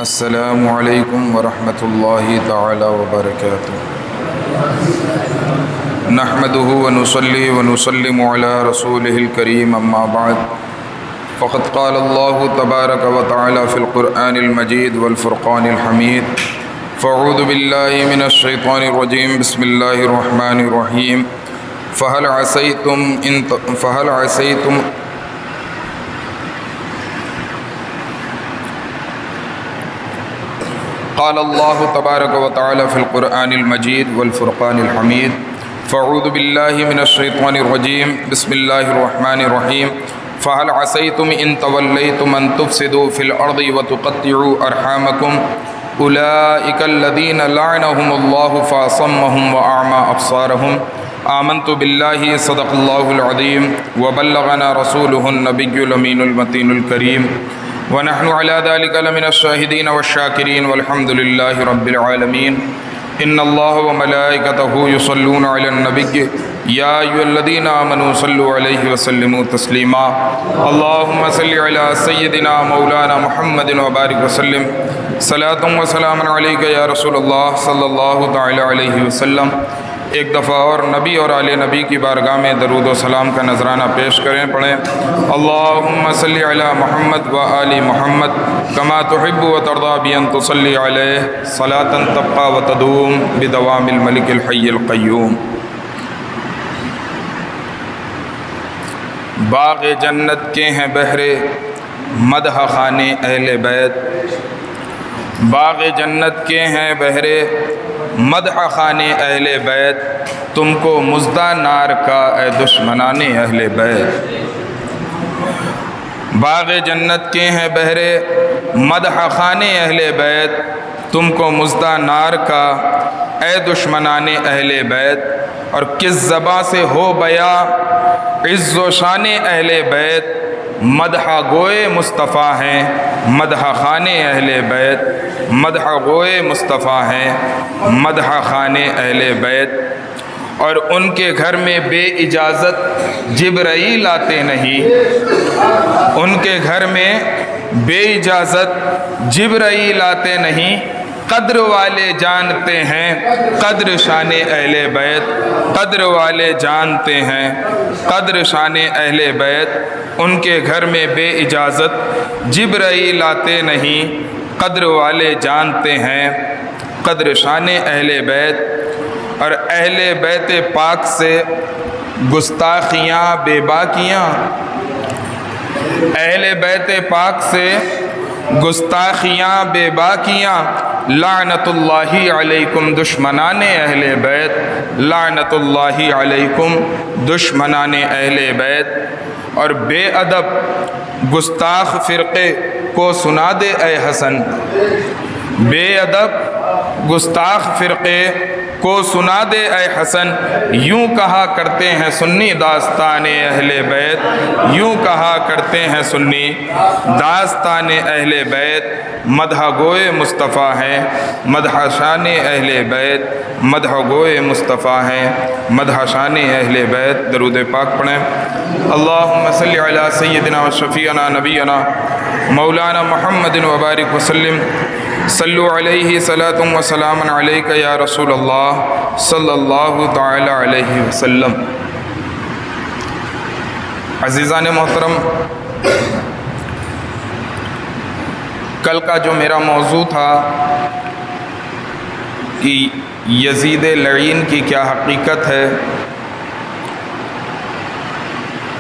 السلام علیکم ورحمۃ اللہ تعالی وبرکاتہ۔ نحمده ونصلی ونسلم علی رسولہ الکریم، اما بعد فقد قال اللہ تبارک وتعالی فی القرآن المجید والفرقان الحمید، فاعوذ باللہ من الشیطان الرجیم، بسم اللہ الرحمن الرحیم۔ فہل عصیتم قال اللہ تبارک وتعالی فی القرآن المجید والفرقان الحمید، فاعوذ باللہ من الشیطان الرجیم، بسم اللہ الرحمن الرحیم۔ فہل عصیتم ان تولیتم ان تفسدوا فی الارض وتقطعوا ارحامکم اولئک الذین لعنهم اللہ فاصمهم واعمی ابصارهم۔ آمنت باللہ صدق اللہ العظیم وبلغنا رسولہ النبی الامین المتین الکریم، ونحن على ذلك لمن الشاهدين والشاكرين والحمد لله رب العالمين۔ ان الله وملائكته يصلون على النبي يا ايها الذين آمنوا صلوا عليه وسلموا تسليما۔ اللهم صل على سيدنا مولانا محمد وبارك وسلم، صلاة وسلام عليك يا رسول الله صلی اللہ تعالی علیہ وسلم۔ ایک دفعہ اور نبی اور آل نبی کی بارگاہ میں درود و سلام کا نذرانہ پیش کریں، پڑھیں اللہم صلی علی محمد و آل محمد کما تحب و ترضی بان تصلی علیہ صلاۃ تبقی و تدوم بدوام الملک الحی القیوم۔ باغ جنت کے ہیں بہرے مدح خانے اہل بیت، باغ جنت کے ہیں بہرے مدح خانے اہل بیت، تم کو مژدہ نار کا اے دشمنان اہل بیت۔ باغ جنت کے ہیں بہرے مدح خانے اہل بیت، تم کو مژدہ نار کا اے دشمنان اہل بیت۔ اور کس زباں سے ہو بیا عز و شان اہل بیت، مدح گوئے مصطفیٰ ہیں مدح خانے اہل بیت، مدح گوئے مصطفیٰ ہیں مدح خانے اہل بیت۔ اور ان کے گھر میں بے اجازت جبرائیل آتے نہیں، ان کے گھر میں بے اجازت جبرائیل آتے نہیں۔ قدر والے جانتے ہیں قدر شان اہل بیت، قدر والے جانتے ہیں قدر شان اہل بیت۔ ان کے گھر میں بے اجازت جبرائیل آتے نہیں، قدر والے جانتے ہیں قدر شان اہل بیت۔ اور اہل بیت پاک سے گستاخیاں بے باکیاں، اہل بیت پاک سے گستاخیاں بے باکیاں، لعنت اللہ علیکم دشمنان اہل بیت، لعنت اللہ علیکم دشمنان اہل بیت۔ اور بے ادب گستاخ فرقے کو سنا دے اے حسن، بے ادب گستاخ فرقے کو سنا دے اے حسن، یوں کہا کرتے ہیں سنی داستان اہل بیت، یوں کہا کرتے ہیں سنی داستان اہل بیت۔ مدح گوئے مصطفیٰ ہیں مدح شان اہل بیت، مدح گوئے مصطفیٰ ہیں مدح شان اہل بیت۔ درود پاک پڑھیں اللہم صلی علی سیدنا و شفیعنا نبینا مولانا محمد وبارک وسلم، صلو علیہ صلاۃ و سلام علیک یا رسول اللہ صلی اللہ تعالی علیہ وسلم۔ عزیزان محترم، کل کا جو میرا موضوع تھا کہ یزید لعین کی کیا حقیقت ہے،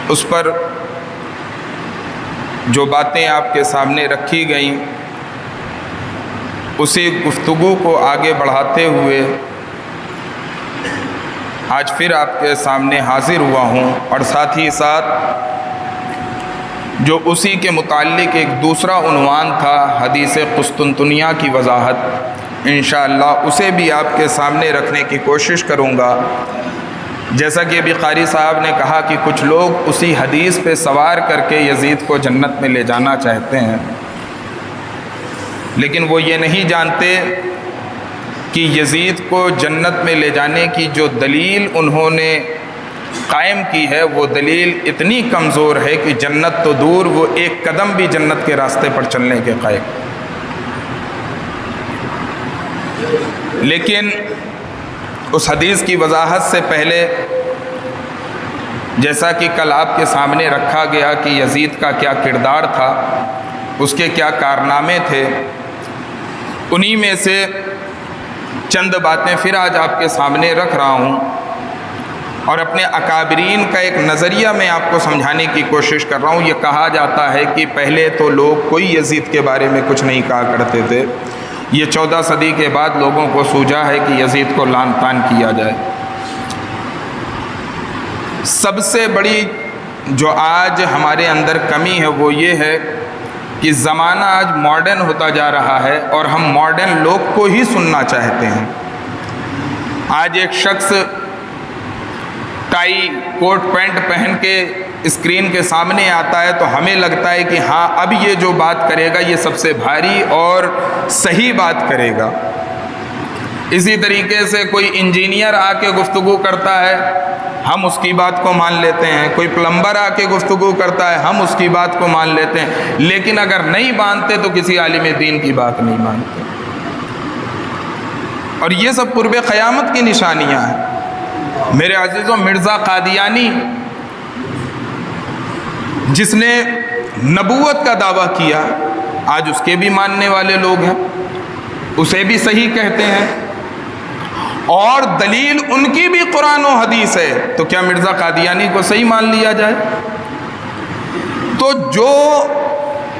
اس پر جو باتیں آپ کے سامنے رکھی گئیں، اسی گفتگو کو آگے بڑھاتے ہوئے آج پھر آپ کے سامنے حاضر ہوا ہوں، اور ساتھ ہی ساتھ جو اسی کے متعلق ایک دوسرا عنوان تھا حدیث قسطنطنیہ کی وضاحت، انشاءاللہ اسے بھی آپ کے سامنے رکھنے کی کوشش کروں گا۔ جیسا کہ ابھی قاری صاحب نے کہا کہ کچھ لوگ اسی حدیث پہ سوار کر کے یزید کو جنت میں لے جانا چاہتے ہیں، لیکن وہ یہ نہیں جانتے کہ یزید کو جنت میں لے جانے کی جو دلیل انہوں نے قائم کی ہے وہ دلیل اتنی کمزور ہے کہ جنت تو دور، وہ ایک قدم بھی جنت کے راستے پر چلنے کے قائل۔ لیکن اس حدیث کی وضاحت سے پہلے جیسا کہ کل آپ کے سامنے رکھا گیا کہ یزید کا کیا کردار تھا، اس کے کیا کارنامے تھے، انہی میں سے چند باتیں پھر آج آپ کے سامنے رکھ رہا ہوں، اور اپنے اکابرین کا ایک نظریہ میں آپ کو سمجھانے کی کوشش کر رہا ہوں۔ یہ کہا جاتا ہے کہ پہلے تو لوگ کوئی یزید کے بارے میں کچھ نہیں کہا کرتے تھے، یہ 14 صدی کے بعد لوگوں کو سوجا ہے کہ یزید کو لعن طعن کیا جائے۔ سب سے بڑی جو آج ہمارے اندر کمی ہے وہ یہ ہے کہ زمانہ آج ماڈرن ہوتا جا رہا ہے اور ہم ماڈرن لوگ کو ہی سننا چاہتے ہیں۔ آج ایک شخص ٹائی کوٹ پینٹ پہن کے اسکرین کے سامنے آتا ہے تو ہمیں لگتا ہے کہ ہاں اب یہ جو بات کرے گا یہ سب سے بھاری اور صحیح بات کرے گا۔ اسی طریقے سے کوئی انجینئر آ کے گفتگو کرتا ہے، ہم اس کی بات کو مان لیتے ہیں، کوئی پلمبر آ کے گفتگو کرتا ہے، ہم اس کی بات کو مان لیتے ہیں، لیکن اگر نہیں مانتے تو کسی عالم دین کی بات نہیں مانتے۔ اور یہ سب قرب قیامت کی نشانیاں ہیں۔ میرے عزیزوں، مرزا قادیانی جس نے نبوت کا دعویٰ کیا، آج اس کے بھی ماننے والے لوگ ہیں، اسے بھی صحیح کہتے ہیں، اور دلیل ان کی بھی قرآن و حدیث ہے، تو کیا مرزا قادیانی کو صحیح مان لیا جائے؟ تو جو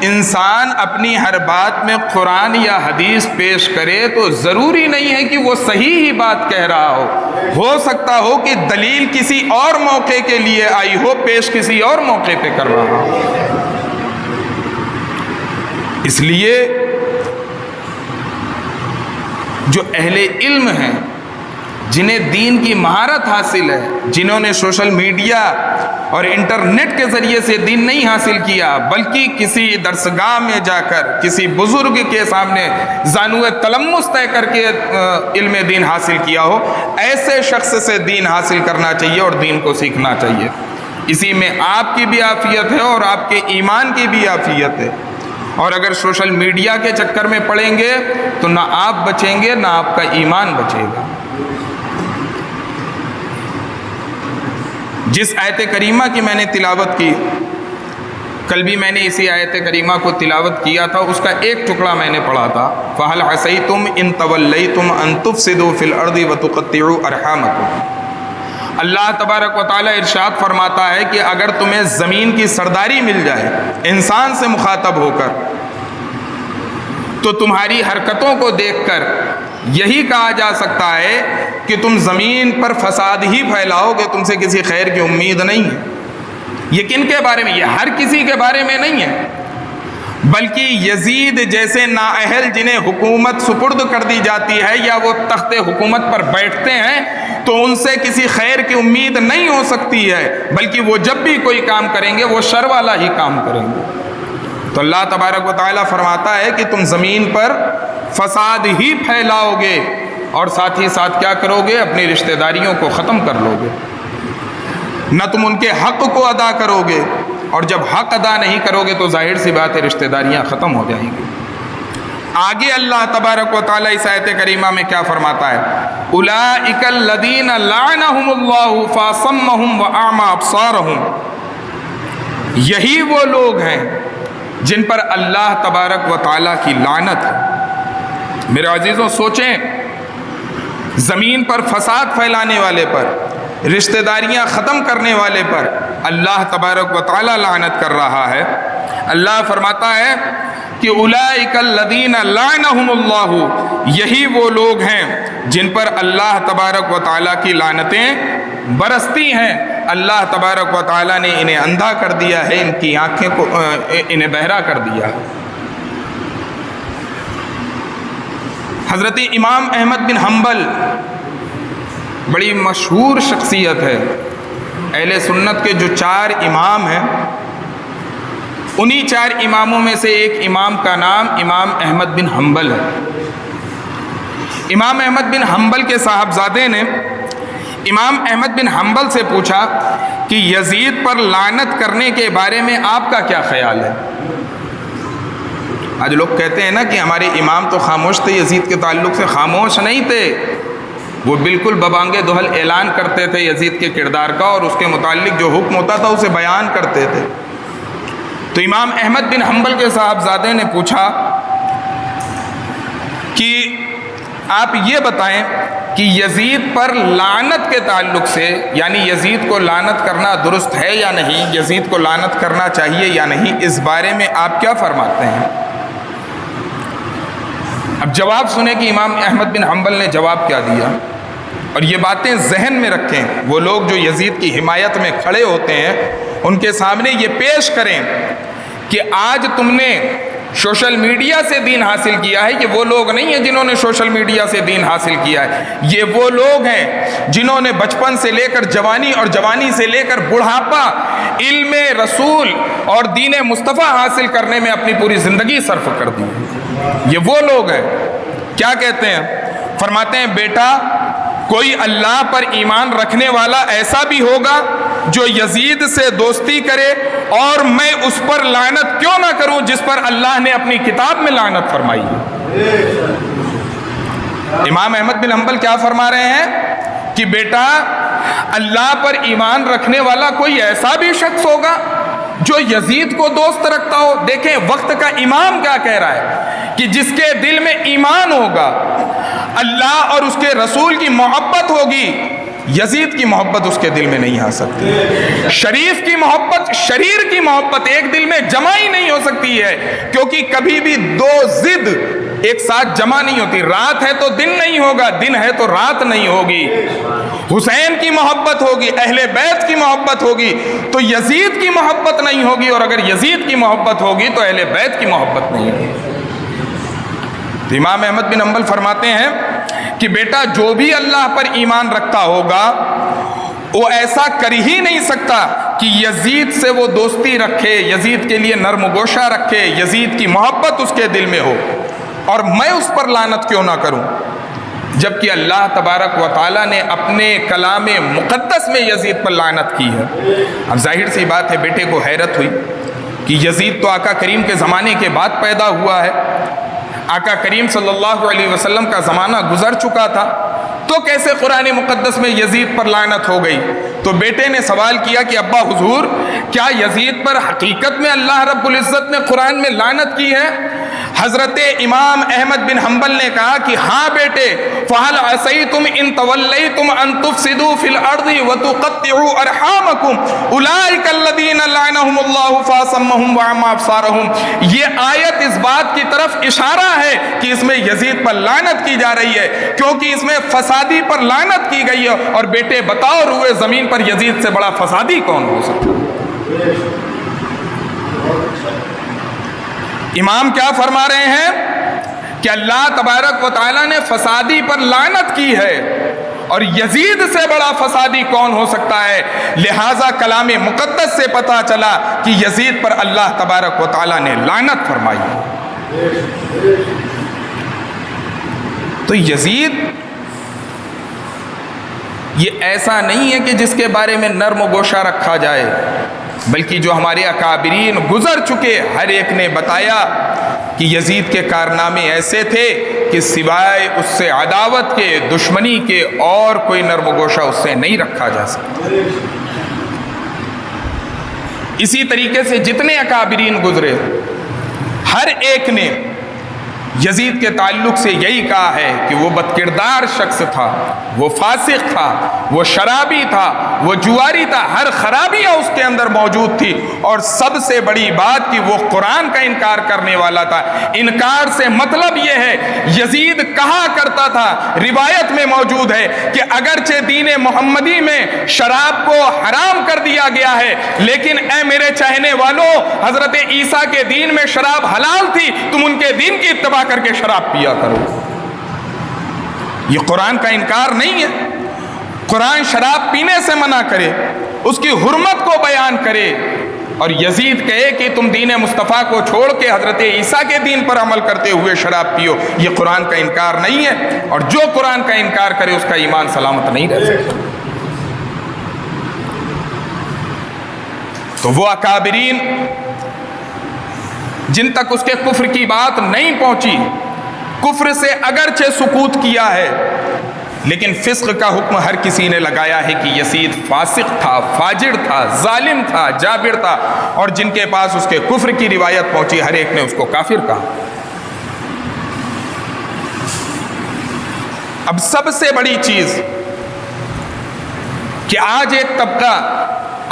انسان اپنی ہر بات میں قرآن یا حدیث پیش کرے تو ضروری نہیں ہے کہ وہ صحیح ہی بات کہہ رہا ہو سکتا ہو کہ دلیل کسی اور موقع کے لیے آئی ہو، پیش کسی اور موقع پہ کر رہا ہو۔ اس لیے جو اہل علم ہیں، جنہیں دین کی مہارت حاصل ہے، جنہوں نے سوشل میڈیا اور انٹرنیٹ کے ذریعے سے دین نہیں حاصل کیا بلکہ کسی درسگاہ میں جا کر کسی بزرگ کے سامنے زانو تلمس طے کر کے علم دین حاصل کیا ہو، ایسے شخص سے دین حاصل کرنا چاہیے اور دین کو سیکھنا چاہیے۔ اسی میں آپ کی بھی عافیت ہے اور آپ کے ایمان کی بھی عافیت ہے۔ اور اگر سوشل میڈیا کے چکر میں پڑیں گے تو نہ آپ بچیں گے نہ آپ کا ایمان بچے گا۔ جس آیت کریمہ کی میں نے تلاوت کی، کل بھی میں نے اسی آیت کریمہ کو تلاوت کیا تھا، اس کا ایک ٹکڑا میں نے پڑھا تھا، فَهَلْ عَصَيْتُمْ إِن تَوَلَّيْتُمْ أَن تُفْسِدُوا فِي الْأَرْضِ وَتُقَطِّعُوا أَرْحَامَكُمْ۔ اللہ تبارک و تعالیٰ ارشاد فرماتا ہے کہ اگر تمہیں زمین کی سرداری مل جائے انسان سے مخاطب ہو کر، تو تمہاری حرکتوں کو دیکھ کر یہی کہا جا سکتا ہے کہ تم زمین پر فساد ہی پھیلاؤ گے، تم سے کسی خیر کی امید نہیں ہے۔ یہ کن کے بارے میں؟ یہ ہر کسی کے بارے میں نہیں ہے، بلکہ یزید جیسے نااہل جنہیں حکومت سپرد کر دی جاتی ہے یا وہ تخت حکومت پر بیٹھتے ہیں تو ان سے کسی خیر کی امید نہیں ہو سکتی ہے، بلکہ وہ جب بھی کوئی کام کریں گے وہ شر والا ہی کام کریں گے۔ تو اللہ تبارک و تعالیٰ فرماتا ہے کہ تم زمین پر فساد ہی پھیلاؤ گے اور ساتھ ہی ساتھ کیا کرو گے؟ اپنی رشتہ داریوں کو ختم کر لو گے، نہ تم ان کے حق کو ادا کرو گے، اور جب حق ادا نہیں کرو گے تو ظاہر سی بات ہے رشتہ داریاں ختم ہو جائیں گی۔ آگے اللہ تبارک و تعالیٰ اس آیت کریمہ میں کیا فرماتا ہے؟ اولئک الذین لعنہم اللہ فاصمہم واعمی ابصارہم، یہی وہ لوگ ہیں جن پر اللہ تبارک و تعالیٰ کی لعنت ہے۔ میرے عزیزوں سوچیں، زمین پر فساد پھیلانے والے پر، رشتہ داریاں ختم کرنے والے پر اللہ تبارک و تعالیٰ لعنت کر رہا ہے۔ اللہ فرماتا ہے کہ اولئک الذین لعنہم اللہ، یہی وہ لوگ ہیں جن پر اللہ تبارک و تعالیٰ کی لعنتیں برستی ہیں۔ اللہ تبارک و تعالیٰ نے انہیں اندھا کر دیا ہے، ان کی آنکھیں کو انہیں بہرا کر دیا ہے۔ حضرت امام احمد بن حنبل بڑی مشہور شخصیت ہے، اہل سنت کے جو 4 امام ہیں انہی 4 اماموں میں سے ایک امام کا نام امام احمد بن حنبل ہے۔ امام احمد بن حنبل کے صاحبزادے نے امام احمد بن حنبل سے پوچھا کہ یزید پر لعنت کرنے کے بارے میں آپ کا کیا خیال ہے؟ آج لوگ کہتے ہیں نا کہ ہمارے امام تو خاموش تھے یزید کے تعلق سے، خاموش نہیں تھے، وہ بالکل ببانگ دہل اعلان کرتے تھے یزید کے کردار کا، اور اس کے متعلق جو حکم ہوتا تھا اسے بیان کرتے تھے۔ تو امام احمد بن حنبل کے صاحبزادے نے پوچھا کہ آپ یہ بتائیں کہ یزید پر لعنت کے تعلق سے، یعنی یزید کو لعنت کرنا درست ہے یا نہیں، یزید کو لعنت کرنا چاہیے یا نہیں، اس بارے میں آپ کیا فرماتے ہیں؟ اب جواب سنیں کہ امام احمد بن حنبل نے جواب کیا دیا، اور یہ باتیں ذہن میں رکھیں۔ وہ لوگ جو یزید کی حمایت میں کھڑے ہوتے ہیں ان کے سامنے یہ پیش کریں کہ آج تم نے سوشل میڈیا سے دین حاصل کیا ہے۔ یہ وہ لوگ نہیں ہیں جنہوں نے سوشل میڈیا سے دین حاصل کیا ہے، یہ وہ لوگ ہیں جنہوں نے بچپن سے لے کر جوانی اور جوانی سے لے کر بڑھاپا علم رسول اور دین مصطفیٰ حاصل کرنے میں اپنی پوری زندگی صرف کر دی۔ یہ وہ لوگ ہیں۔ کیا کہتے ہیں؟ فرماتے ہیں بیٹا، کوئی اللہ پر ایمان رکھنے والا ایسا بھی ہوگا جو یزید سے دوستی کرے، اور میں اس پر لعنت کیوں نہ کروں جس پر اللہ نے اپنی کتاب میں لعنت فرمائی ہے۔ امام احمد بن حنبل کیا فرما رہے ہیں کہ بیٹا، اللہ پر ایمان رکھنے والا کوئی ایسا بھی شخص ہوگا جو یزید کو دوست رکھتا ہو۔ دیکھیں وقت کا امام کیا کہہ رہا ہے کہ جس کے دل میں ایمان ہوگا، اللہ اور اس کے رسول کی محبت ہوگی، یزید کی محبت اس کے دل میں نہیں آ سکتی۔ شریف کی محبت شریر کی محبت ایک دل میں جمع ہی نہیں ہو سکتی ہے، کیونکہ کبھی بھی دو ضد ایک ساتھ جمع نہیں ہوتی۔ رات ہے تو دن نہیں ہوگا، دن ہے تو رات نہیں ہوگی۔ حسین کی محبت ہوگی، اہل بیت کی محبت ہوگی تو یزید کی محبت نہیں ہوگی، اور اگر یزید کی محبت ہوگی تو اہل بیت کی محبت نہیں ہوگی۔ تو امام احمد بن حنبل فرماتے ہیں کہ بیٹا، جو بھی اللہ پر ایمان رکھتا ہوگا وہ ایسا کر ہی نہیں سکتا کہ یزید سے وہ دوستی رکھے، یزید کے لیے نرم گوشہ رکھے، یزید کی محبت اس کے دل میں ہو، اور میں اس پر لعنت کیوں نہ کروں، جبکہ اللہ تبارک و تعالیٰ نے اپنے کلام مقدس میں یزید پر لعنت کی ہے۔ اب ظاہر سی بات ہے بیٹے کو حیرت ہوئی کہ یزید تو آقا کریم کے زمانے کے بعد پیدا ہوا ہے، آقا کریم صلی اللہ علیہ وسلم کا زمانہ گزر چکا تھا، تو کیسے قرآن مقدس میں یزید پر لعنت ہو گئی؟ تو بیٹے نے سوال کیا کہ ابا حضور، کیا یزید پر حقیقت میں اللہ رب العزت نے قرآن میں لعنت کی ہے؟ حضرت امام احمد بن حنبل نے کہا کہ ہاں بیٹے، فَهَلْ عَصَيْتُمْ إِن تَوَلَّيْتُمْ أَن تُفْسِدُوا فِي الْأَرْضِ وَتُقَطِّعُوا أَرْحَامَكُمْ أُولَٰئِكَ الَّذِينَ لَعَنَهُمُ اللَّهُ فَأَصَمَّهُمْ وَأَعْمَىٰ أَبْصَارَهُمْ۔ یہ آیت اس بات کی طرف اشارہ ہے کہ اس میں یزید پر لعنت کی جا رہی ہے، کیونکہ اس میں فسادی پر لعنت کی گئی ہے، اور بیٹے بتاؤ روئے زمین پر یزید سے بڑا فسادی کون ہو سکتا ہے؟ امام کیا فرما رہے ہیں کہ اللہ تبارک و تعالیٰ نے فسادی پر لعنت کی ہے، اور یزید سے بڑا فسادی کون ہو سکتا ہے؟ لہٰذا کلام مقدس سے پتہ چلا کہ یزید پر اللہ تبارک و تعالیٰ نے لعنت فرمائی ہے۔ تو یزید یہ ایسا نہیں ہے کہ جس کے بارے میں نرم و گوشہ رکھا جائے، بلکہ جو ہمارے اکابرین گزر چکے ہر ایک نے بتایا کہ یزید کے کارنامے ایسے تھے کہ سوائے اس سے عداوت کے، دشمنی کے، اور کوئی نرم و گوشہ اس سے نہیں رکھا جا سکتا۔ اسی طریقے سے جتنے اکابرین گزرے ہر ایک نے یزید کے تعلق سے یہی کہا ہے کہ وہ بدکردار شخص تھا، وہ فاسق تھا، وہ شرابی تھا، وہ جواری تھا، ہر خرابیاں اس کے اندر موجود تھی، اور سب سے بڑی بات کہ وہ قرآن کا انکار کرنے والا تھا۔ انکار سے مطلب یہ ہے، یزید کہا کرتا تھا، روایت میں موجود ہے کہ اگرچہ دین محمدی میں شراب کو حرام کر دیا گیا ہے، لیکن اے میرے چاہنے والوں، حضرت عیسیٰ کے دین میں شراب حلال تھی، تم ان کے دین کی اتباع کر کے شراب پیا کرو۔ یہ قرآن کا انکار نہیں ہے۔ قرآن شراب پینے سے منع کرے، اس کی حرمت کو بیان کرے، اور یزید کہے کہ تم دین مصطفیٰ کو چھوڑ کے حضرت عیسیٰ کے دین پر عمل کرتے ہوئے شراب پیو، یہ قرآن کا انکار نہیں ہے، اور جو قرآن کا انکار کرے اس کا ایمان سلامت نہیں رہ سکتا۔ تو وہ اکابرین جن تک اس کے کفر کی بات نہیں پہنچی، کفر سے اگرچہ سکوت کیا ہے، لیکن فسق کا حکم ہر کسی نے لگایا ہے کہ یزید فاسق تھا، فاجر تھا، ظالم تھا، جابر تھا، اور جن کے پاس اس کے کفر کی روایت پہنچی ہر ایک نے اس کو کافر کہا۔ اب سب سے بڑی چیز کہ آج ایک طبقہ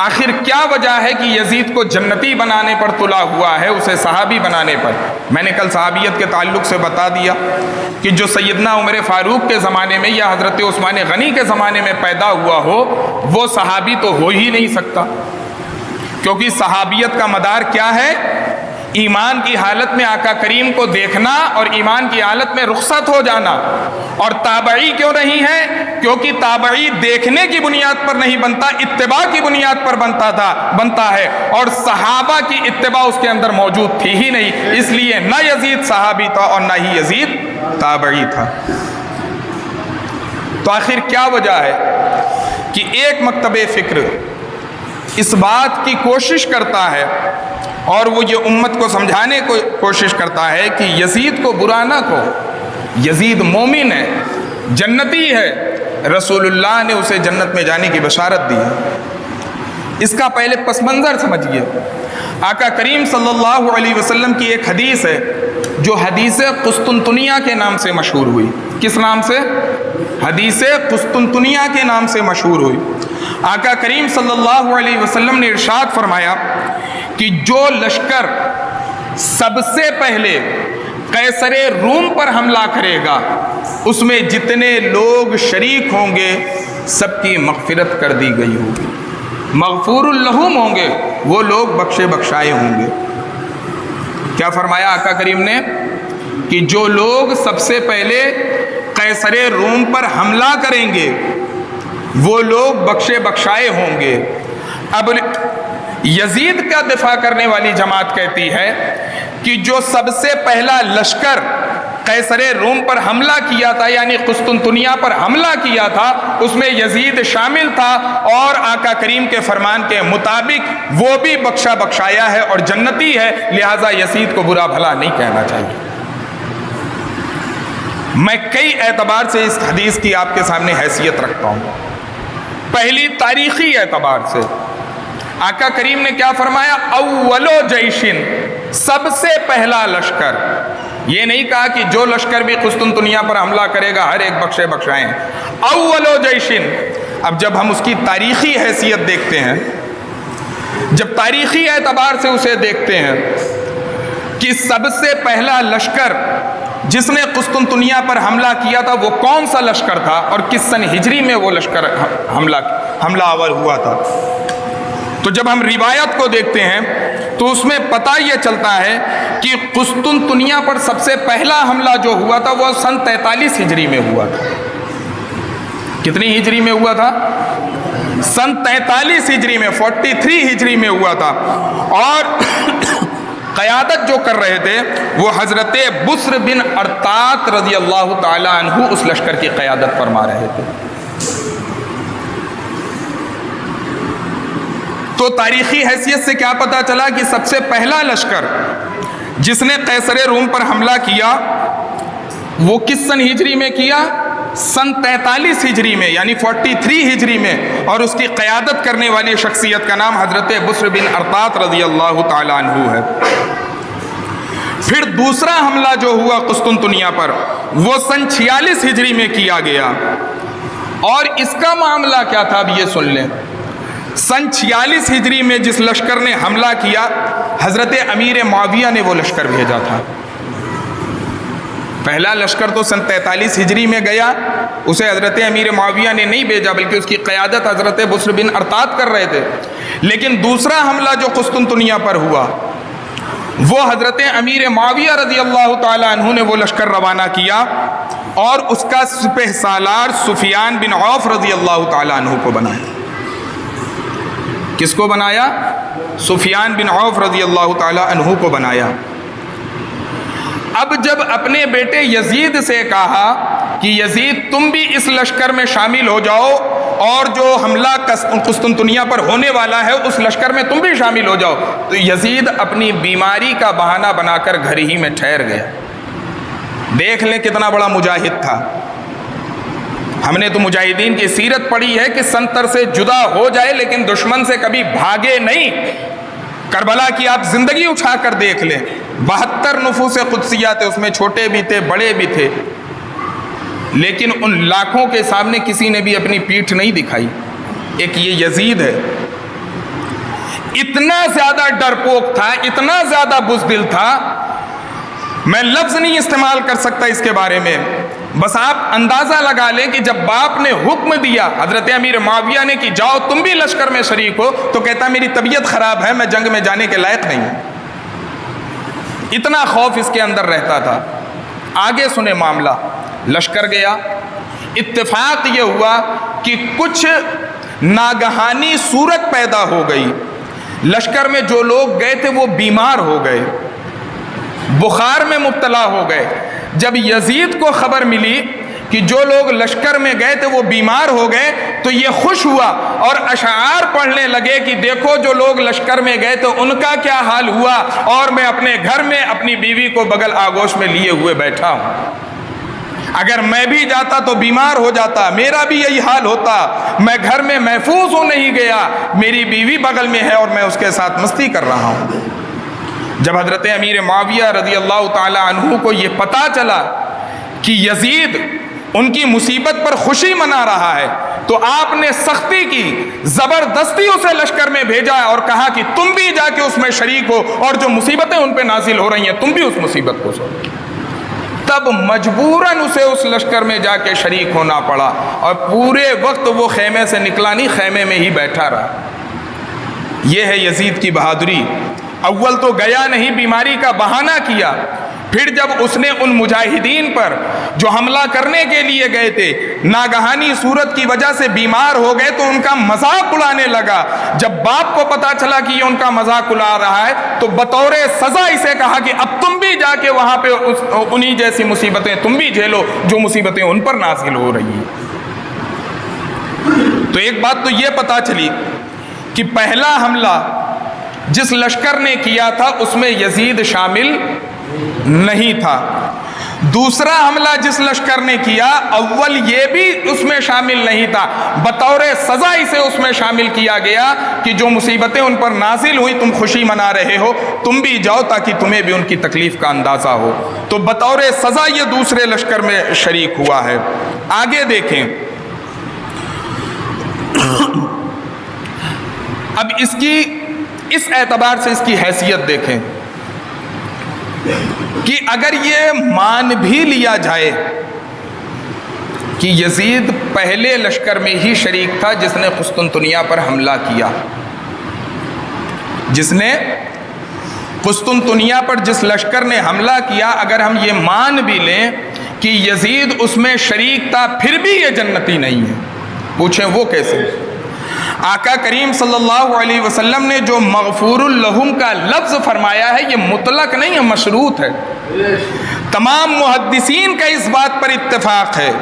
آخر کیا وجہ ہے کہ یزید کو جنتی بنانے پر تلا ہوا ہے، اسے صحابی بنانے پر؟ میں نے کل صحابیت کے تعلق سے بتا دیا کہ جو سیدنا عمر فاروق کے زمانے میں یا حضرت عثمان غنی کے زمانے میں پیدا ہوا ہو وہ صحابی تو ہو ہی نہیں سکتا، کیونکہ صحابیت کا مدار کیا ہے؟ ایمان کی حالت میں آقا کریم کو دیکھنا اور ایمان کی حالت میں رخصت ہو جانا۔ اور تابعی کیوں نہیں ہے؟ کیونکہ تابعی دیکھنے کی بنیاد پر نہیں بنتا، اتباع کی بنیاد پر بنتا ہے، اور صحابہ کی اتباع اس کے اندر موجود تھی ہی نہیں، اس لیے نہ یزید صحابی تھا اور نہ ہی یزید تابعی تھا۔ تو آخر کیا وجہ ہے کہ ایک مکتب فکر اس بات کی کوشش کرتا ہے اور وہ یہ امت کو سمجھانے کو کوشش کرتا ہے کہ یزید کو برا نہ کہو، یزید مومن ہے، جنتی ہے، رسول اللہ نے اسے جنت میں جانے کی بشارت دی ہے۔ اس کا پہلے پس منظر سمجھیے۔ آقا کریم صلی اللہ علیہ وسلم کی ایک حدیث ہے جو حدیث قسطنطنیہ کے نام سے مشہور ہوئی۔ کس نام سے؟ حدیث قسطنطنیہ کے نام سے مشہور ہوئی۔ آقا کریم صلی اللہ علیہ وسلم نے ارشاد فرمایا کہ جو لشکر سب سے پہلے قیصر روم پر حملہ کرے گا اس میں جتنے لوگ شریک ہوں گے سب کی مغفرت کر دی گئی ہوگی، مغفور لہم ہوں گے، وہ لوگ بخشے بخشائے ہوں گے۔ کیا فرمایا آقا کریم نے؟ کہ جو لوگ سب سے پہلے قیصر روم پر حملہ کریں گے وہ لوگ بخشے بخشائے ہوں گے۔ اب یزید کا دفاع کرنے والی جماعت کہتی ہے کہ جو سب سے پہلا لشکر قیصر روم پر حملہ کیا تھا یعنی قسطنطنیہ پر حملہ کیا تھا اس میں یزید شامل تھا، اور آقا کریم کے فرمان کے مطابق وہ بھی بخشا بخشایا ہے اور جنتی ہے، لہٰذا یزید کو برا بھلا نہیں کہنا چاہیے۔ میں کئی اعتبار سے اس حدیث کی آپ کے سامنے حیثیت رکھتا ہوں۔ پہلی تاریخی اعتبار سے آقا کریم نے کیا فرمایا؟ اولو جیشن، سب سے پہلا لشکر۔ یہ نہیں کہا کہ جو لشکر بھی قسطنطنیہ پر حملہ کرے گا ہر ایک بخشے بخشائیں، اولو جیشن۔ اب جب ہم اس کی تاریخی حیثیت دیکھتے ہیں، جب تاریخی اعتبار سے اسے دیکھتے ہیں کہ سب سے پہلا لشکر جس نے قسطنطنیہ پر حملہ کیا تھا وہ کون سا لشکر تھا اور کس سن ہجری میں وہ لشکر حملہ آور ہوا تھا، تو جب ہم روایت کو دیکھتے ہیں تو اس میں پتہ یہ چلتا ہے کہ قسطنطنیہ پر سب سے پہلا حملہ جو ہوا تھا وہ سن 43 ہجری میں ہوا تھا۔ کتنی ہجری میں ہوا تھا؟ سن 43 ہجری میں، 43 ہجری میں ہوا تھا، اور قیادت جو کر رہے تھے وہ حضرت بسر بن ارطات رضی اللہ تعالی عنہ اس لشکر کی قیادت فرما رہے تھے۔ تو تاریخی حیثیت سے کیا پتا چلا کہ سب سے پہلا لشکر جس نے قیصر روم پر حملہ کیا وہ کس سن ہجری میں کیا؟ سن 43 ہجری میں یعنی 43 ہجری میں، اور اس کی قیادت کرنے والی شخصیت کا نام حضرت بسر بن ارطات رضی اللہ تعالی عنہ ہے۔ پھر دوسرا حملہ جو ہوا قسطنطنیہ پر وہ سن 46 ہجری میں کیا گیا، اور اس کا معاملہ کیا تھا اب یہ سن لیں۔ سن 46 ہجری میں جس لشکر نے حملہ کیا حضرت امیر معاویہ نے وہ لشکر بھیجا تھا۔ پہلا لشکر تو سن 43 ہجری میں گیا، اسے حضرت امیر معاویہ نے نہیں بھیجا بلکہ اس کی قیادت حضرت بسر بن ارطات کر رہے تھے، لیکن دوسرا حملہ جو قسطنطنیہ پر ہوا وہ حضرت امیر معاویہ رضی اللہ تعالی عنہ نے وہ لشکر روانہ کیا، اور اس کا سپہ سالار سفیان بن عوف رضی اللہ تعالی عنہ کو بنایا۔ کس کو بنایا؟ سفیان بن عوف رضی اللہ تعالی عنہ کو بنایا۔ اب جب اپنے بیٹے یزید سے کہا کہ یزید تم بھی اس لشکر میں شامل ہو جاؤ اور جو حملہ قسطنطنیہ پر ہونے والا ہے اس لشکر میں تم بھی شامل ہو جاؤ۔ تو یزید اپنی بیماری کا بہانہ بنا کر گھر ہی میں ٹھہر گیا۔ دیکھ لیں کتنا بڑا مجاہد تھا۔ ہم نے تو مجاہدین کی سیرت پڑھی ہے کہ سنتر سے جدا ہو جائے لیکن دشمن سے کبھی بھاگے نہیں۔ کربلا کی آپ زندگی اٹھا کر دیکھ لیں، 72 نفوس قدسیہ تھے، اس میں چھوٹے بھی تھے بڑے بھی تھے، لیکن ان لاکھوں کے سامنے کسی نے بھی اپنی پیٹھ نہیں دکھائی۔ ایک یہ یزید ہے، اتنا زیادہ ڈرپوک تھا، اتنا زیادہ بزدل تھا، میں لفظ نہیں استعمال کر سکتا اس کے بارے میں۔ بس آپ اندازہ لگا لیں کہ جب باپ نے حکم دیا حضرت امیر معاویہ نے کہ جاؤ تم بھی لشکر میں شریک ہو، تو کہتا میری طبیعت خراب ہے، میں جنگ میں جانے کے لائق نہیں ہوں۔ اتنا خوف اس کے اندر رہتا تھا۔ آگے سنیں معاملہ، لشکر گیا، اتفاق یہ ہوا کہ کچھ ناگہانی صورت پیدا ہو گئی، لشکر میں جو لوگ گئے تھے وہ بیمار ہو گئے، بخار میں مبتلا ہو گئے۔ جب یزید کو خبر ملی کہ جو لوگ لشکر میں گئے تھے وہ بیمار ہو گئے تو یہ خوش ہوا اور اشعار پڑھنے لگے کہ دیکھو جو لوگ لشکر میں گئے تو ان کا کیا حال ہوا، اور میں اپنے گھر میں اپنی بیوی کو بغل آغوش میں لیے ہوئے بیٹھا ہوں۔ اگر میں بھی جاتا تو بیمار ہو جاتا، میرا بھی یہی حال ہوتا، میں گھر میں محفوظ ہوں نہیں گیا، میری بیوی بغل میں ہے اور میں اس کے ساتھ مستی کر رہا ہوں۔ جب حضرت امیر معاویہ رضی اللہ تعالی عنہ کو یہ پتا چلا کہ یزید ان کی مصیبت پر خوشی منا رہا ہے تو آپ نے سختی کی، زبردستی اسے لشکر میں بھیجا اور کہا کہ تم بھی جا کے اس میں شریک ہو، اور جو مصیبتیں ان پہ نازل ہو رہی ہیں تم بھی اس مصیبت کو سو۔ تب مجبوراً اسے اس لشکر میں جا کے شریک ہونا پڑا، اور پورے وقت وہ خیمے سے نکلا نہیں، خیمے میں ہی بیٹھا رہا۔ یہ ہے یزید کی بہادری۔ اول تو گیا نہیں، بیماری کا بہانہ کیا، پھر جب اس نے ان مجاہدین پر جو حملہ کرنے کے لیے گئے تھے ناگہانی صورت کی وجہ سے بیمار ہو گئے تو ان کا مذاق اڑانے لگا۔ جب باپ کو پتا چلا کہ یہ ان کا مذاق اڑا رہا ہے تو بطور سزا اسے کہا کہ اب تم بھی جا کے وہاں پہ انہی جیسی مصیبتیں تم بھی جھیلو جو مصیبتیں ان پر نازل ہو رہی ہیں۔ تو ایک بات تو یہ پتا چلی کہ پہلا حملہ جس لشکر نے کیا تھا اس میں یزید شامل نہیں تھا۔ دوسرا حملہ جس لشکر نے کیا اول یہ بھی اس میں شامل نہیں تھا، بطور سزا اسے اس میں شامل کیا گیا کہ جو مصیبتیں ان پر نازل ہوئی تم خوشی منا رہے ہو، تم بھی جاؤ تاکہ تمہیں بھی ان کی تکلیف کا اندازہ ہو۔ تو بطور سزا یہ دوسرے لشکر میں شریک ہوا ہے۔ آگے دیکھیں، اب اس اعتبار سے اس کی حیثیت دیکھیں کہ اگر یہ مان بھی لیا جائے کہ یزید پہلے لشکر میں ہی شریک تھا جس نے قسطنطنیہ پر حملہ کیا، جس لشکر نے حملہ کیا، اگر ہم یہ مان بھی لیں کہ یزید اس میں شریک تھا پھر بھی یہ جنتی نہیں ہے، پوچھیں وہ کیسے؟ آقا کریم صلی اللہ علیہ وسلم نے جو مغفور لہم کا لفظ فرمایا ہے یہ مطلق نہیں ہے، مشروط ہے۔ تمام محدثین کا اس بات پر اتفاق ہے،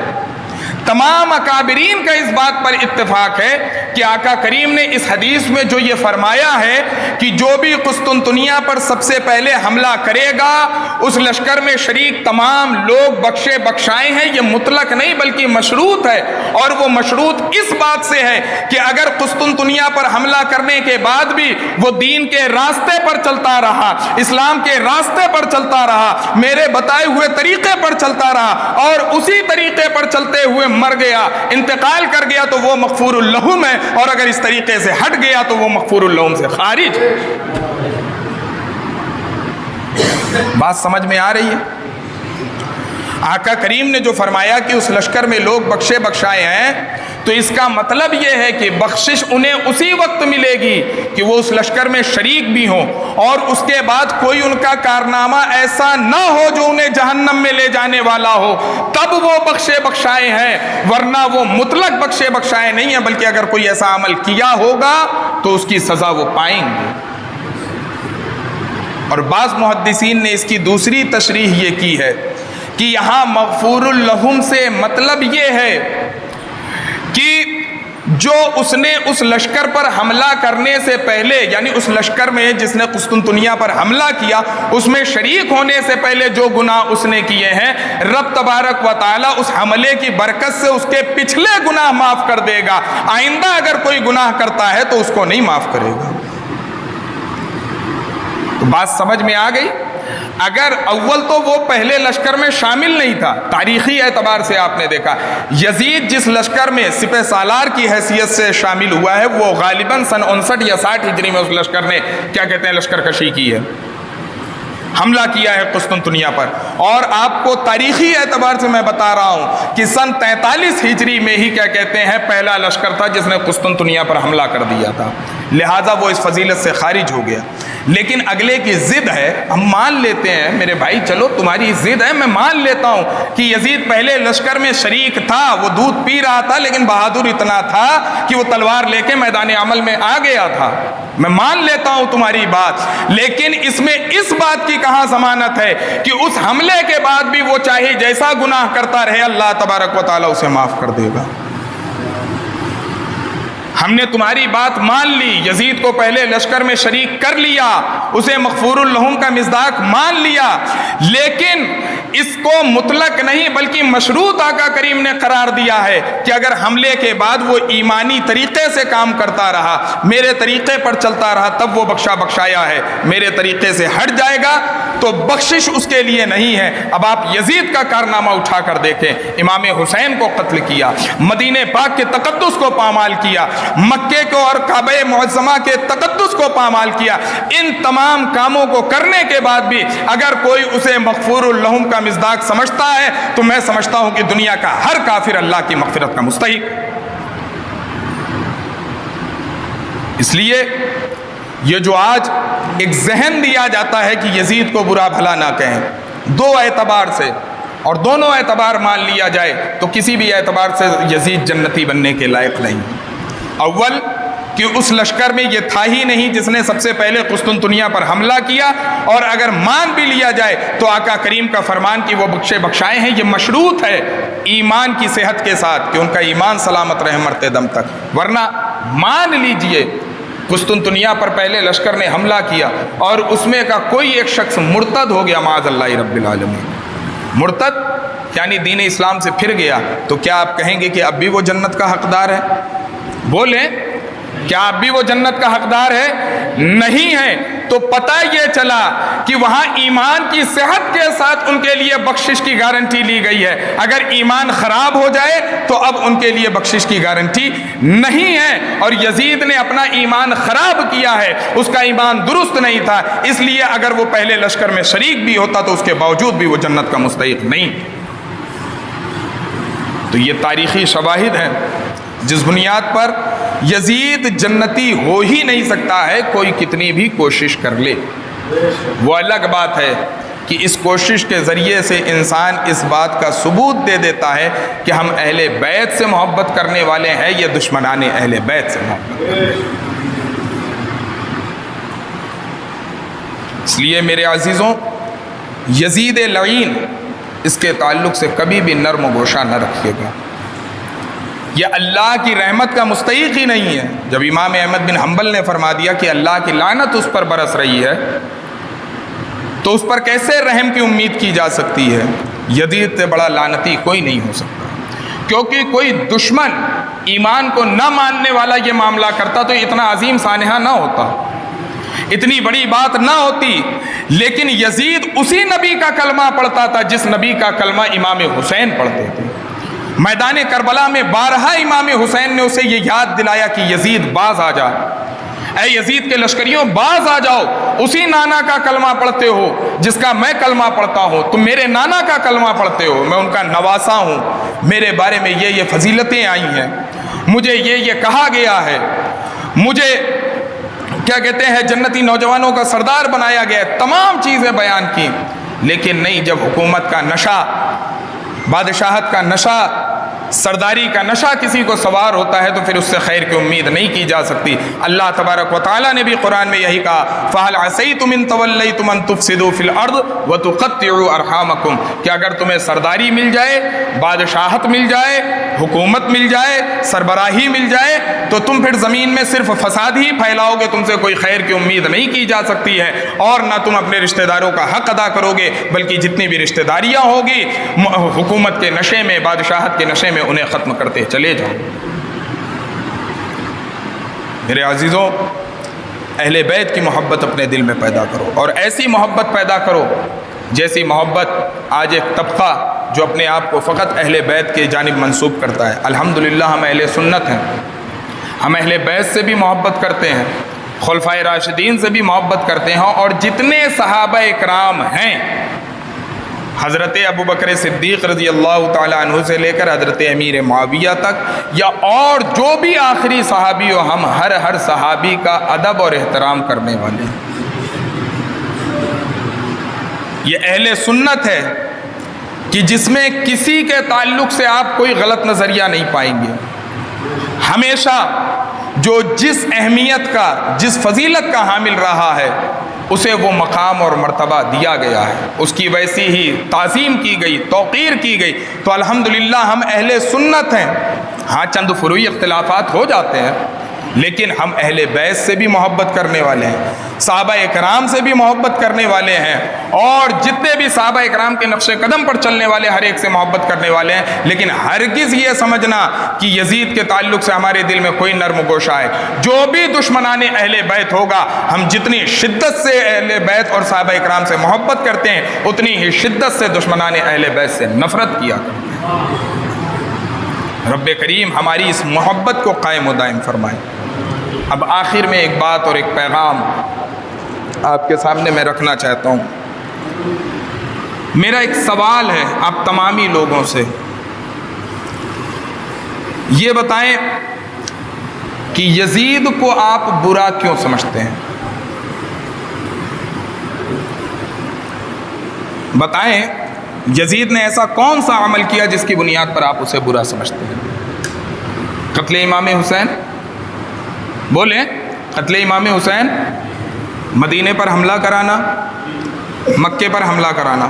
تمام اکابرین کا اس بات پر اتفاق ہے کہ آقا کریم نے اس حدیث میں جو یہ فرمایا ہے کہ جو بھی قسطنطنیہ پر سب سے پہلے حملہ کرے گا اس لشکر میں شریک تمام لوگ بخشے بخشائے ہیں، یہ مطلق نہیں بلکہ مشروط ہے، اور وہ مشروط اس بات سے ہے کہ اگر قسطنطنیہ پر حملہ کرنے کے بعد بھی وہ دین کے راستے پر چلتا رہا، اسلام کے راستے پر چلتا رہا، میرے بتائے ہوئے طریقے پر چلتا رہا اور اسی طریقے پر چلتے ہوئے مر گیا، انتقال کر گیا تو وہ مغفور اللہم ہے، اور اگر اس طریقے سے ہٹ گیا تو وہ مغفور اللہم سے خارج ہے۔ بات سمجھ میں آ رہی ہے؟ آقا کریم نے جو فرمایا کہ اس لشکر میں لوگ بخشے بخشائے ہیں تو اس کا مطلب یہ ہے کہ بخشش انہیں اسی وقت ملے گی کہ وہ اس لشکر میں شریک بھی ہوں، اور اس کے بعد کوئی ان کا کارنامہ ایسا نہ ہو جو انہیں جہنم میں لے جانے والا ہو، تب وہ بخشے بخشائے ہیں، ورنہ وہ مطلق بخشے بخشائے نہیں ہیں، بلکہ اگر کوئی ایسا عمل کیا ہوگا تو اس کی سزا وہ پائیں گے۔ اور بعض محدثین نے اس کی دوسری تشریح یہ کی ہے کہ یہاں مغفور اللہم سے مطلب یہ ہے کہ جو اس نے اس لشکر پر حملہ کرنے سے پہلے، یعنی اس لشکر میں جس نے قسطنطنیہ پر حملہ کیا، اس میں شریک ہونے سے پہلے جو گناہ اس نے کیے ہیں، رب تبارک و تعالیٰ اس حملے کی برکت سے اس کے پچھلے گناہ معاف کر دے گا۔ آئندہ اگر کوئی گناہ کرتا ہے تو اس کو نہیں معاف کرے گا۔ تو بات سمجھ میں آ گئی؟ اگر اول تو وہ پہلے لشکر میں شامل نہیں تھا، تاریخی اعتبار سے آپ نے دیکھا یزید جس لشکر میں سپہ سالار کی حیثیت سے شامل ہوا ہے، وہ غالباً سن 59 یا 60 ہجری میں اس لشکر نے کیا کہتے ہیں لشکر کشی کی ہے، حملہ کیا ہے قسطنطنیہ پر۔ اور آپ کو تاریخی اعتبار سے میں بتا رہا ہوں کہ سن 43 ہجری میں ہی کیا کہتے ہیں پہلا لشکر تھا جس نے قسطنطنیہ پر حملہ کر دیا تھا، لہٰذا وہ اس فضیلت سے خارج ہو گیا۔ لیکن اگلے کی ضد ہے، ہم مان لیتے ہیں میرے بھائی، چلو تمہاری ضد ہے، میں مان لیتا ہوں کہ یزید پہلے لشکر میں شریک تھا، وہ دودھ پی رہا تھا، لیکن بہادر اتنا تھا کہ وہ تلوار لے کے میدان عمل میں آ گیا تھا، میں مان لیتا ہوں تمہاری بات، لیکن اس میں اس بات کی کہاں ضمانت ہے کہ اس حملے کے بعد بھی وہ چاہے جیسا گناہ کرتا رہے اللہ تبارک و تعالیٰ اسے معاف کر دے گا۔ ہم نے تمہاری بات مان لی، یزید کو پہلے لشکر میں شریک کر لیا، اسے مغفور اللہم کا مصداق مان لیا، لیکن اس کو مطلق نہیں بلکہ مشروط آقا کریم نے قرار دیا ہے کہ اگر حملے کے بعد وہ ایمانی طریقے سے کام کرتا رہا، میرے طریقے پر چلتا رہا، تب وہ بخشایا ہے، میرے طریقے سے ہٹ جائے گا تو بخشش اس کے لیے نہیں ہے۔ اب آپ یزید کا کارنامہ اٹھا کر دیکھیں، امام حسین کو قتل کیا، مدینہ پاک کے تقدس کو پامال کیا، مکے کو اور کعبہ معظمہ کے تقدس کو پامال کیا، ان تمام کاموں کو کرنے کے بعد بھی اگر کوئی اسے مغفور اللہم کا مصداق سمجھتا ہے تو میں سمجھتا ہوں کہ دنیا کا ہر کافر اللہ کی مغفرت کا مستحق۔ اس لیے یہ جو آج ایک ذہن دیا جاتا ہے کہ یزید کو برا بھلا نہ کہیں، دو اعتبار سے اور دونوں اعتبار مان لیا جائے تو کسی بھی اعتبار سے یزید جنتی بننے کے لائق نہیں۔ اول کہ اس لشکر میں یہ تھا ہی نہیں جس نے سب سے پہلے قسطنطنیہ پر حملہ کیا، اور اگر مان بھی لیا جائے تو آقا کریم کا فرمان کہ وہ بخشائے ہیں یہ مشروط ہے ایمان کی صحت کے ساتھ کہ ان کا ایمان سلامت رہے مرتے دم تک، ورنہ مان لیجئے قسطنطنیہ پر پہلے لشکر نے حملہ کیا اور اس میں کا کوئی ایک شخص مرتد ہو گیا معاذ اللہ رب العالمین، مرتد یعنی دین اسلام سے پھر گیا، تو کیا آپ کہیں گے کہ اب بھی وہ جنت کا حقدار ہے؟ بولیں، کیا اب بھی وہ جنت کا حقدار ہے؟ نہیں ہے۔ تو پتہ یہ چلا کہ وہاں ایمان کی صحت کے ساتھ ان کے لیے بخشش کی گارنٹی لی گئی ہے، اگر ایمان خراب ہو جائے تو اب ان کے لیے بخشش کی گارنٹی نہیں ہے، اور یزید نے اپنا ایمان خراب کیا ہے، اس کا ایمان درست نہیں تھا، اس لیے اگر وہ پہلے لشکر میں شریک بھی ہوتا تو اس کے باوجود بھی وہ جنت کا مستحق نہیں۔ تو یہ تاریخی شواہد ہیں جس بنیاد پر یزید جنتی ہو ہی نہیں سکتا ہے، کوئی کتنی بھی کوشش کر لے۔ وہ الگ بات ہے کہ اس کوشش کے ذریعے سے انسان اس بات کا ثبوت دے دیتا ہے کہ ہم اہل بیت سے محبت کرنے والے ہیں یا دشمنان اہل بیت سے محبت کرنے والے ہیں۔ اس لیے میرے عزیزوں، یزید لعین اس کے تعلق سے کبھی بھی نرم و گوشہ نہ رکھیے گا، یہ اللہ کی رحمت کا مستحق ہی نہیں ہے۔ جب امام احمد بن حنبل نے فرما دیا کہ اللہ کی لعنت اس پر برس رہی ہے تو اس پر کیسے رحم کی امید کی جا سکتی ہے؟ یزید سے بڑا لعنتی کوئی نہیں ہو سکتا، کیونکہ کوئی دشمن ایمان کو نہ ماننے والا یہ معاملہ کرتا تو اتنا عظیم سانحہ نہ ہوتا، اتنی بڑی بات نہ ہوتی، لیکن یزید اسی نبی کا کلمہ پڑھتا تھا جس نبی کا کلمہ امام حسین پڑھتے تھے۔ میدان کربلا میں بارہا امام حسین نے اسے یہ یاد دلایا کہ یزید باز آ جا، اے یزید کے لشکریوں باز آ جاؤ، اسی نانا کا کلمہ پڑھتے ہو جس کا میں کلمہ پڑھتا ہوں، تم میرے نانا کا کلمہ پڑھتے ہو، میں ان کا نواسا ہوں، میرے بارے میں یہ فضیلتیں آئی ہیں، مجھے یہ کہا گیا ہے، مجھے کیا کہتے ہیں جنتی نوجوانوں کا سردار بنایا گیا ہے، تمام چیزیں بیان کی، لیکن نہیں، جب حکومت کا نشہ، بادشاہت کا نشہ سرداری کا نشہ کسی کو سوار ہوتا ہے تو پھر اس سے خیر کی امید نہیں کی جا سکتی۔ اللہ تبارک و تعالیٰ نے بھی قرآن میں یہی کہا، فَهَلْ عَسَيْتُمْ إِن تَوَلَّيْتُمْ أَن تُفْسِدُوا فِي الْأَرْضِ وَتُقَطِّعُوا أَرْحَامَكُمْ، کہ اگر تمہیں سرداری مل جائے، بادشاہت مل جائے، حکومت مل جائے، سربراہی مل جائے، تو تم پھر زمین میں صرف فساد ہی پھیلاؤ گے، تم سے کوئی خیر کی امید نہیں کی جا سکتی ہے، اور نہ تم اپنے رشتہ داروں کا حق ادا کرو گے، بلکہ جتنی بھی رشتہ داریاں ہوگی حکومت کے نشے میں، بادشاہت کے نشے میں، انہیں ختم کرتے چلے جاؤ۔ میرے عزیزوں، اہل بیت کی محبت اپنے دل میں پیدا کرو، اور ایسی محبت پیدا کرو جیسی محبت آج ایک طبقہ جو اپنے آپ کو فقط اہل بیت کے جانب منسوب کرتا ہے۔ الحمدللہ ہم اہل سنت ہیں، ہم اہل بیت سے بھی محبت کرتے ہیں، خلفائے راشدین سے بھی محبت کرتے ہیں، اور جتنے صحابہ اکرام ہیں، حضرت ابوبکر صدیق رضی اللہ تعالیٰ عنہ سے لے کر حضرت امیر معاویہ تک، یا اور جو بھی آخری صحابی ہو، ہم ہر صحابی کا ادب اور احترام کرنے والے ہیں۔ یہ اہل سنت ہے کہ جس میں کسی کے تعلق سے آپ کوئی غلط نظریہ نہیں پائیں گے۔ ہمیشہ جو جس اہمیت کا، جس فضیلت کا حامل رہا ہے، اسے وہ مقام اور مرتبہ دیا گیا ہے، اس کی ویسی ہی تعظیم کی گئی، توقیر کی گئی، تو الحمدللہ ہم اہل سنت ہیں۔ ہاں چند فروعی اختلافات ہو جاتے ہیں، لیکن ہم اہل بیت سے بھی محبت کرنے والے ہیں، صحابہ اکرام سے بھی محبت کرنے والے ہیں، اور جتنے بھی صحابہ اکرام کے نقش قدم پر چلنے والے ہر ایک سے محبت کرنے والے ہیں۔ لیکن ہرگز یہ سمجھنا کہ یزید کے تعلق سے ہمارے دل میں کوئی نرم گوشہ ہے، جو بھی دشمنان اہل بیت ہوگا، ہم جتنی شدت سے اہل بیت اور صحابہ اکرام سے محبت کرتے ہیں، اتنی ہی شدت سے دشمنان اہل بیت سے نفرت کیا کرتے ہیں۔ رب کریم ہماری اس محبت کو قائم و دائم فرمائے۔ اب آخر میں ایک بات اور ایک پیغام آپ کے سامنے میں رکھنا چاہتا ہوں۔ میرا ایک سوال ہے آپ تمامی لوگوں سے، یہ بتائیں کہ یزید کو آپ برا کیوں سمجھتے ہیں؟ بتائیں یزید نے ایسا کون سا عمل کیا جس کی بنیاد پر آپ اسے برا سمجھتے ہیں؟ قتل امام حسین، بولیں، قتل امام حسین، مدینے پر حملہ کرانا، مکے پر حملہ کرانا،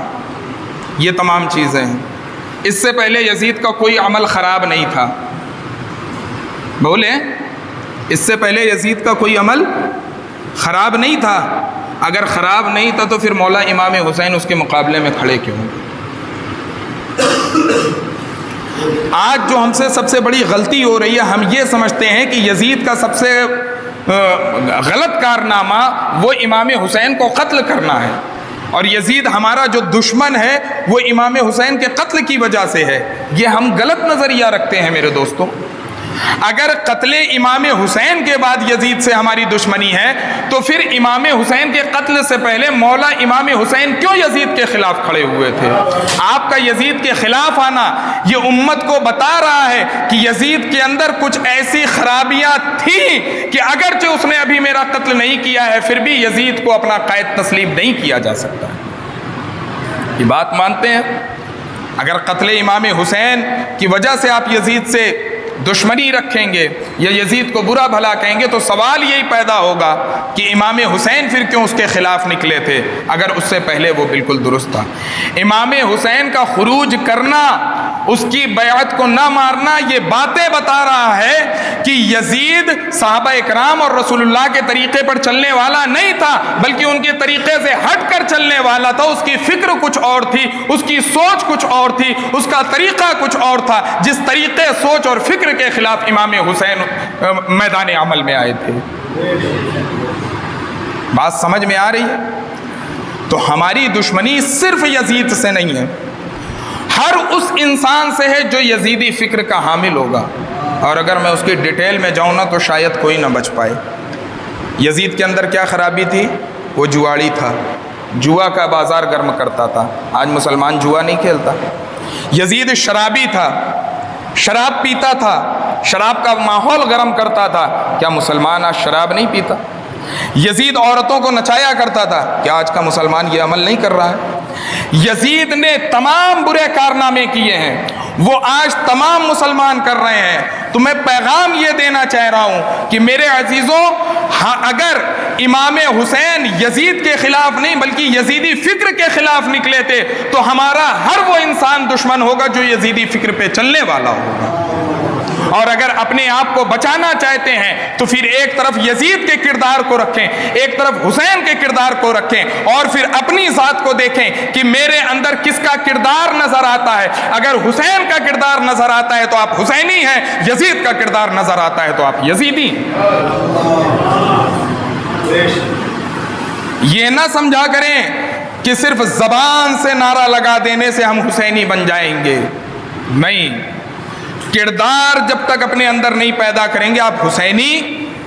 یہ تمام چیزیں ہیں۔ اس سے پہلے یزید کا کوئی عمل خراب نہیں تھا، بولیں، اس سے پہلے یزید کا کوئی عمل خراب نہیں تھا۔ اگر خراب نہیں تھا تو پھر مولا امام حسین اس کے مقابلے میں کھڑے کیوں؟ آج جو ہم سے سب سے بڑی غلطی ہو رہی ہے، ہم یہ سمجھتے ہیں کہ یزید کا سب سے غلط کارنامہ وہ امام حسین کو قتل کرنا ہے، اور یزید ہمارا جو دشمن ہے وہ امام حسین کے قتل کی وجہ سے ہے۔ یہ ہم غلط نظریہ رکھتے ہیں میرے دوستوں۔ اگر قتل امام حسین کے بعد یزید سے ہماری دشمنی ہے تو پھر امام حسین کے قتل سے پہلے مولا امام حسین کیوں یزید کے خلاف کھڑے ہوئے تھے؟ آپ کا یزید کے خلاف آنا یہ امت کو بتا رہا ہے کہ یزید کے اندر کچھ ایسی خرابیاں تھیں کہ اگرچہ اس نے ابھی میرا قتل نہیں کیا ہے، پھر بھی یزید کو اپنا قائد تسلیم نہیں کیا جا سکتا۔ یہ بات مانتے ہیں؟ اگر قتل امام حسین کی وجہ سے آپ یزید سے دشمنی رکھیں گے یا یزید کو برا بھلا کہیں گے تو سوال یہی پیدا ہوگا کہ امام حسین پھر کیوں اس کے خلاف نکلے تھے اگر اس سے پہلے وہ بالکل درست تھا۔ امام حسین کا خروج کرنا، اس کی بیعت کو نہ مارنا، یہ باتیں بتا رہا ہے کہ یزید صحابہ اکرام اور رسول اللہ کے طریقے پر چلنے والا نہیں تھا، بلکہ ان کے طریقے سے ہٹ کر چلنے والا تھا۔ اس کی فکر کچھ اور تھی، اس کی سوچ کچھ اور تھی، اس کا طریقہ کچھ اور تھا، جس طریقے، سوچ اور فکر کے خلاف امام حسین میدان عمل میں آئے تھے۔ بات سمجھ میں آ رہی ہے؟ تو ہماری دشمنی صرف یزید سے نہیں ہے، ہر اس انسان سے ہے جو یزیدی فکر کا حامل ہوگا، اور اگر میں اس کی ڈیٹیل میں جاؤں نا تو شاید کوئی نہ بچ پائے۔ یزید کے اندر کیا خرابی تھی؟ وہ جواڑی تھا، جوا کا بازار گرم کرتا تھا۔ آج مسلمان جوا نہیں کھیلتا۔ یزید شرابی تھا، شراب پیتا تھا، شراب کا ماحول گرم کرتا تھا۔ کیا مسلمان آج شراب نہیں پیتا؟ یزید عورتوں کو نچایا کرتا تھا۔ کیا آج کا مسلمان یہ عمل نہیں کر رہا ہے؟ یزید نے تمام برے کارنامے کیے ہیں، وہ آج تمام مسلمان کر رہے ہیں. تو میں پیغام یہ دینا چاہ رہا ہوں کہ میرے عزیزوں، اگر امام حسین یزید کے خلاف نہیں بلکہ یزیدی فکر کے خلاف نکلے تھے تو ہمارا ہر وہ انسان دشمن ہوگا جو یزیدی فکر پہ چلنے والا ہوگا. اور اگر اپنے آپ کو بچانا چاہتے ہیں تو پھر ایک طرف یزید کے کردار کو رکھیں، ایک طرف حسین کے کردار کو رکھیں، اور پھر اپنی ذات کو دیکھیں کہ میرے اندر کس کا کردار نظر آتا ہے. اگر حسین کا کردار نظر آتا ہے تو آپ حسینی ہیں، یزید کا کردار نظر آتا ہے تو آپ یزیدی. یہ نہ سمجھا کریں کہ صرف زبان سے نعرہ لگا دینے سے ہم حسینی بن جائیں گے. نہیں، کردار جب تک اپنے اندر نہیں پیدا کریں گے آپ حسینی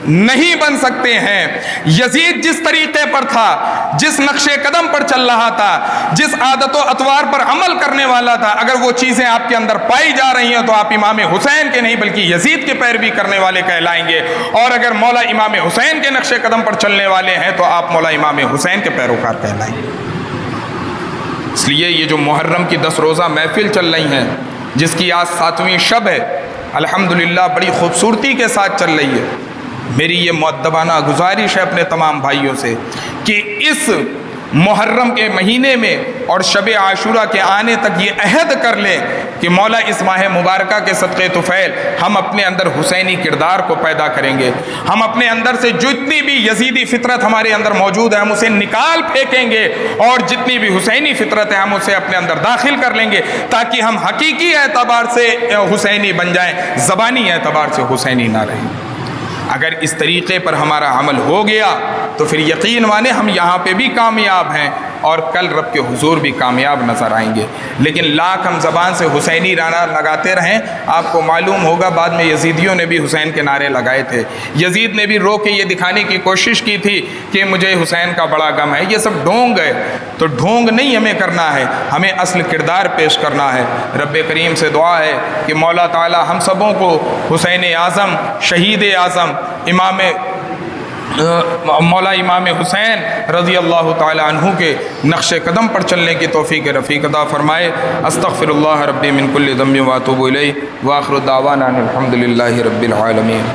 نہیں بن سکتے ہیں. یزید جس طریقے پر تھا، جس نقش قدم پر چل رہا تھا، جس عادت و اطوار پر عمل کرنے والا تھا، اگر وہ چیزیں آپ کے اندر پائی جا رہی ہیں تو آپ امام حسین کے نہیں بلکہ یزید کے پیروی کرنے والے کہلائیں گے. اور اگر مولا امام حسین کے نقش قدم پر چلنے والے ہیں تو آپ مولا امام حسین کے پیروکار کہلائیں گے. اس لیے یہ جو محرم کی 10 روزہ محفل چل رہی ہیں، جس کی آج 7ویں شب ہے، الحمدللہ بڑی خوبصورتی کے ساتھ چل رہی ہے. میری یہ مؤدبانہ گزارش ہے اپنے تمام بھائیوں سے کہ اس محرم کے مہینے میں اور شب عاشورہ کے آنے تک یہ عہد کر لیں کہ مولا اس ماہ مبارکہ کے صدقے طفیل ہم اپنے اندر حسینی کردار کو پیدا کریں گے. ہم اپنے اندر سے جتنی بھی یزیدی فطرت ہمارے اندر موجود ہے ہم اسے نکال پھینکیں گے، اور جتنی بھی حسینی فطرت ہے ہم اسے اپنے اندر داخل کر لیں گے تاکہ ہم حقیقی اعتبار سے حسینی بن جائیں، زبانی اعتبار سے حسینی نہ رہیں. اگر اس طریقے پر ہمارا عمل ہو گیا تو پھر یقین مانے ہم یہاں پہ بھی کامیاب ہیں اور کل رب کے حضور بھی کامیاب نظر آئیں گے. لیکن لاکھ ہم زبان سے حسینی نعرہ لگاتے رہیں، آپ کو معلوم ہوگا بعد میں یزیدیوں نے بھی حسین کے نعرے لگائے تھے. یزید نے بھی رو کے یہ دکھانے کی کوشش کی تھی کہ مجھے حسین کا بڑا غم ہے. یہ سب ڈھونگ ہے. تو ڈھونگ نہیں ہمیں کرنا ہے، ہمیں اصل کردار پیش کرنا ہے. رب کریم سے دعا ہے کہ مولا تعالی ہم سبوں کو حسین اعظم، شہید اعظم، مولا امام حسین رضی اللہ تعالی عنہ کے نقش قدم پر چلنے کی توفیق رفیق عطا فرمائے. استغفر اللہ ربی من کل ذنب واتوب الیہ، واخر دعوانا الحمد للہ رب العالمین.